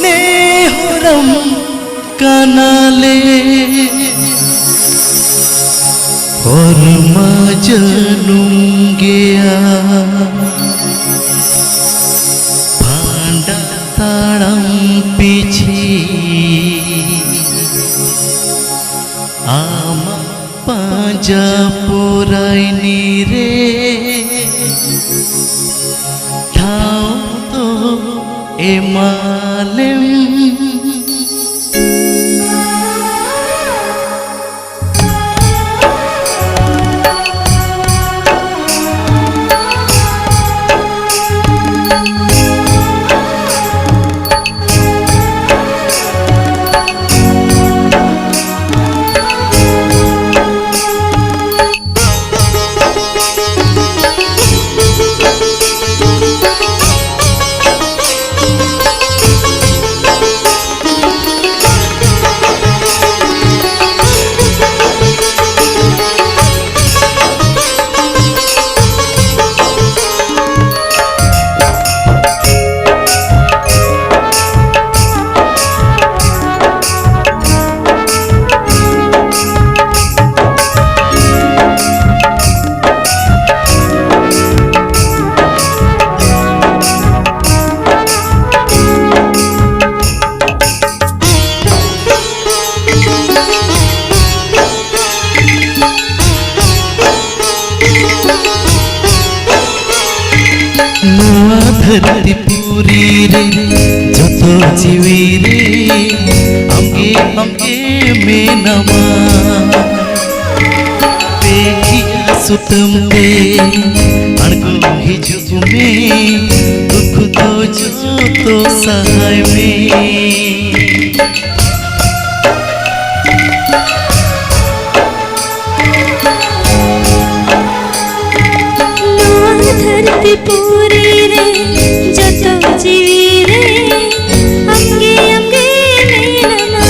नेहरम कानाले और मजनूंगिया भांडा ताड़म पीछे आमा पांजा पुराइनी रे ठाव तो एमालेम धरती पूरी रे जतो जीवी रे अंगे अंगे में नमा देखिया सुतम पे अड़गो हिजुग में दुख तो जो तो सहाय में धरती पूरी रे जतो जीवी रे अंगे अंगे में नमा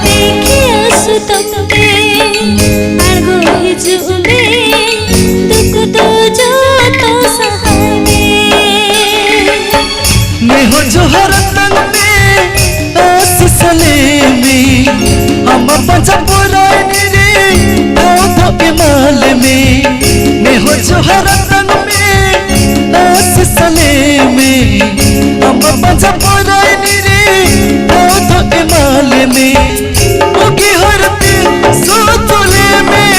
देखिया सुतम पे अड़गो हिजुग में दुख तो जो तो सहाय में हो जो हर तन में आशीष ले में हम पंजा पुरानी रे तो इमाल में हो जो हर तन में आशीष ले में हम पंजा पुरानी रे तो इमाल में उगी हरती सोतले में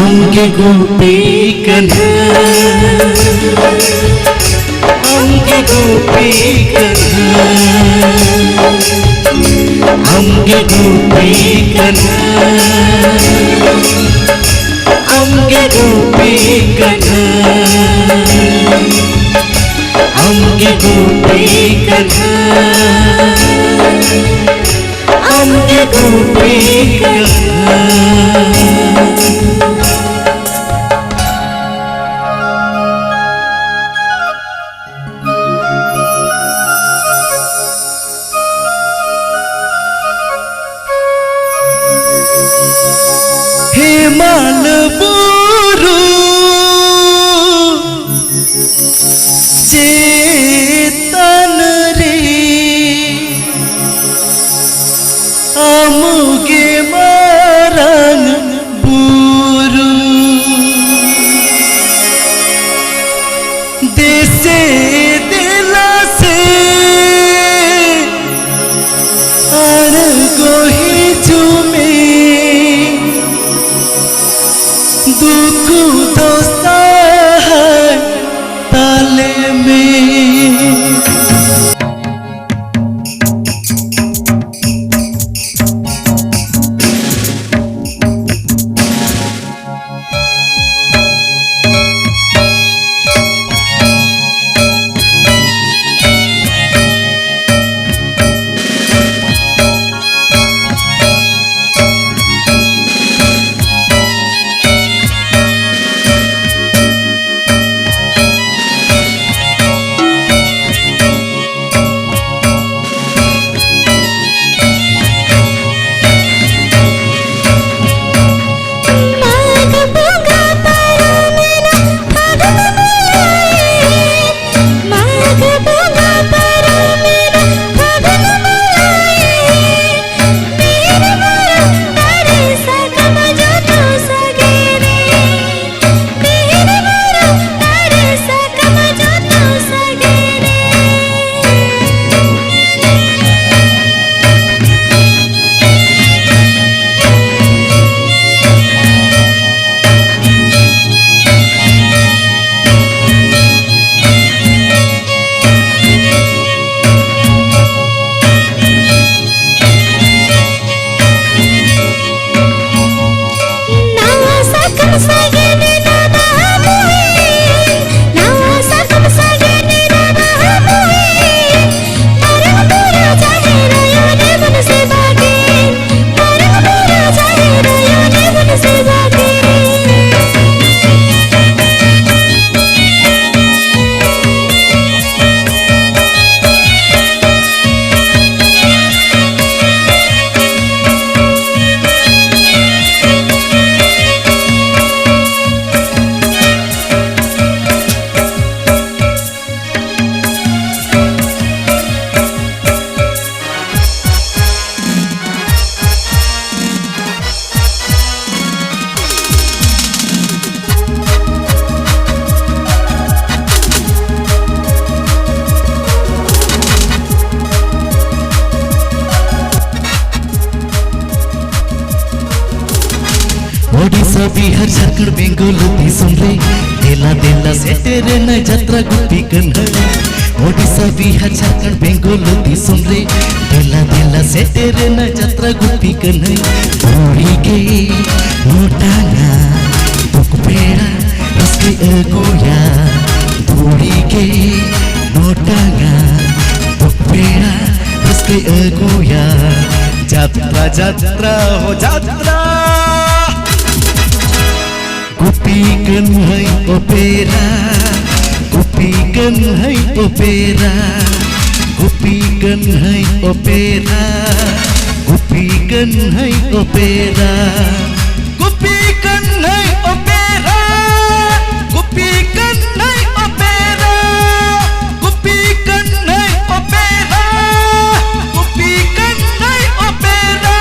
अंगे गोपी कन्हा अंगे गोपी कन्हा अंगे गोपी कन्हा अंगे गोपी कन्हा अंगे गोपी कन्हा अंगे गोपी कन्हा हिमाल बुरु चेतन रे आमुगे मारंग ओडिशा बिहार झारखंड बेंगल दिसम रे देला देला सेटेरे न यात्रा गुपी कन्हई ओडिशा बिहार झारखंड बेंगल दिसम रे देला देला सेटेरे न यात्रा गुपी कन्हई ओड़ी के मोटाना तुक पेड़ा रस्के अगोया ओड़ी के मोटाना तुक पेड़ा रस्के अगोया यात्रा यात्रा हो यात्रा Gupi Kanhai opera Gupi Kanhai opera Gupi Kanhai opera Gupi Kanhai opera Gupi Kanhai opera Gupi Kanhai opera Gupi Kanhai opera Gupi Kanhai opera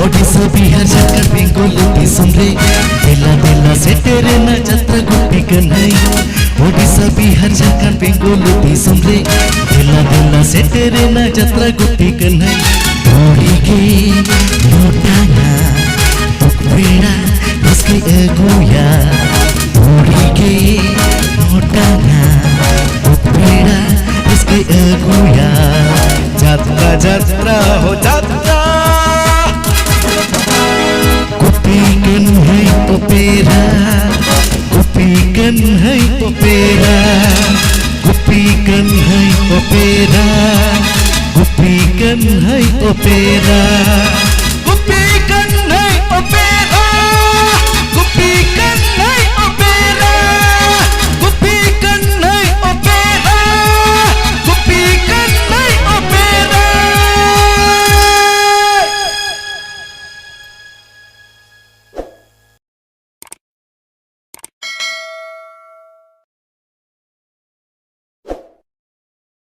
Odisha Bihar Jharkhand Bengal दिसम रे देला देला सेटेरे न यात्रा गुपी कन्हई ओडिशा बिहार झारखंड बेंगल दिसम रे देला देला सेटेरे न यात्रा गुपी कन्हई ओड़ी के मोटाना तुक पेड़ा रस्के अगोया ओड़ी के मोटाना तुक पेड़ा रस्के अगोया यात्रा यात्रा हो यात्रा Gupi Kanhai opera Gupi Kanhai opera Gupi Kanhai opera Gupi Kanhai opera